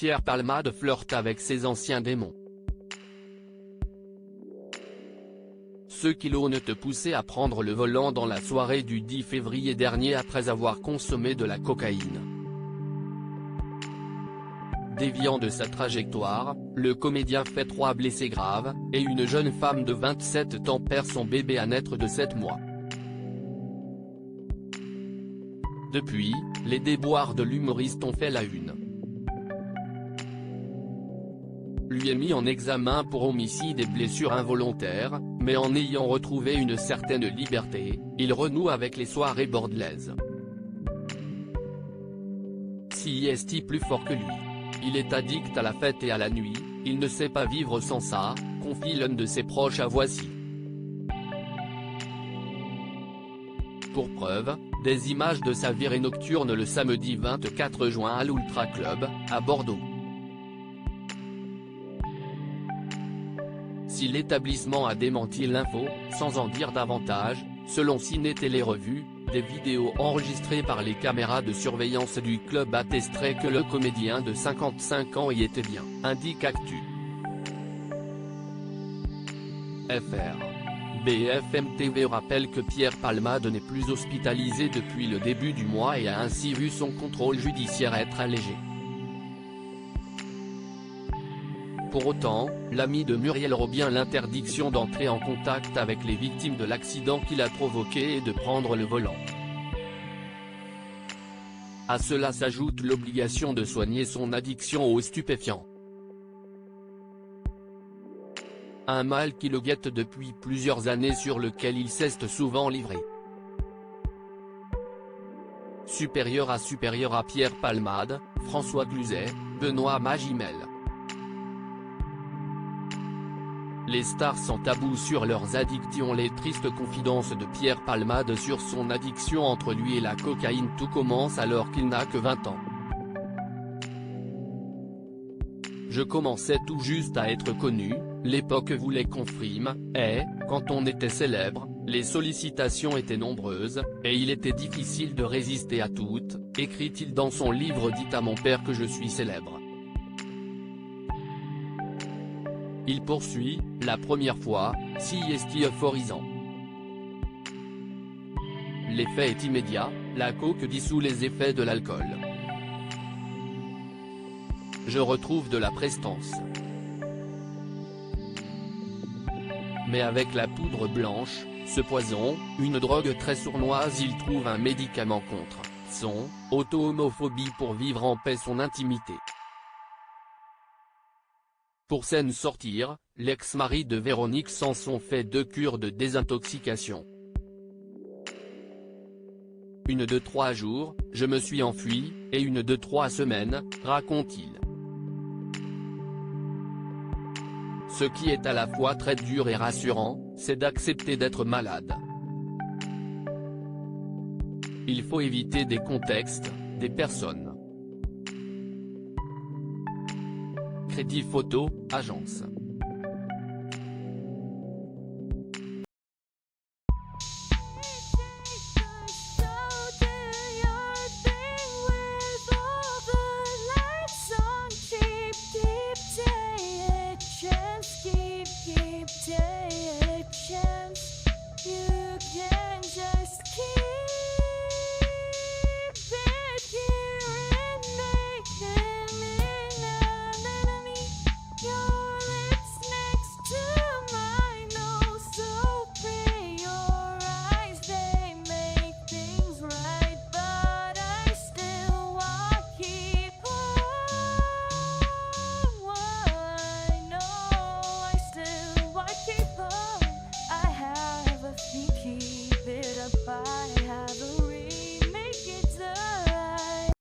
Pierre Palmade flirte avec ses anciens démons. Ce kilos te poussait à prendre le volant dans la soirée du 10 février dernier après avoir consommé de la cocaïne. Déviant de sa trajectoire, le comédien fait 3 blessés graves, et une jeune femme de 27 ans perd son bébé à naître de 7 mois. Depuis, les déboires de l'humoriste ont fait la une. Lui est mis en examen pour homicide et blessures involontaires, mais en ayant retrouvé une certaine liberté, il renoue avec les soirées bordelaises. Si est plus fort que lui. Il est addict à la fête et à la nuit, il ne sait pas vivre sans ça, confie l'un de ses proches à Voici. Pour preuve, des images de sa virée nocturne le samedi 24 juin à l'Ultra Club, à Bordeaux. Si l'établissement a démenti l'info, sans en dire davantage, selon Ciné Télé Revue, des vidéos enregistrées par les caméras de surveillance du club attesteraient que le comédien de 55 ans y était bien, indique Actu. FR. BFM TV rappelle que Pierre Palmade n'est plus hospitalisé depuis le début du mois et a ainsi vu son contrôle judiciaire être allégé. Pour autant, l'ami de Muriel Robien l'interdiction d'entrer en contact avec les victimes de l'accident qu'il a provoqué et de prendre le volant. À cela s'ajoute l'obligation de soigner son addiction aux stupéfiants. Un mal qui le guette depuis plusieurs années sur lequel il s'est souvent livré. Supérieur à Pierre Palmade, François Cluzet, Benoît Magimel. Les stars sans tabou sur leurs addictions. Les tristes confidences de Pierre Palmade sur son addiction entre lui et la cocaïne. Tout commence alors qu'il n'a que 20 ans. Je commençais tout juste à être connu, l'époque voulait qu'on frime, et, quand on était célèbre, les sollicitations étaient nombreuses, et il était difficile de résister à toutes, écrit-il dans son livre « Dites à mon père que je suis célèbre ». Il poursuit, la première fois, si est euphorisant. L'effet est immédiat, la coke dissout les effets de l'alcool. Je retrouve de la prestance. Mais avec la poudre blanche, ce poison, une drogue très sournoise, il trouve un médicament contre son auto-homophobie pour vivre en paix son intimité. Pour s'en sortir, l'ex-mari de Véronique Sanson fait 2 cures de désintoxication. Une de 3 jours, je me suis enfui, et une de 3 semaines, raconte-t-il. Ce qui est à la fois très dur et rassurant, c'est d'accepter d'être malade. Il faut éviter des contextes, des personnes. Crédit Photo, agence.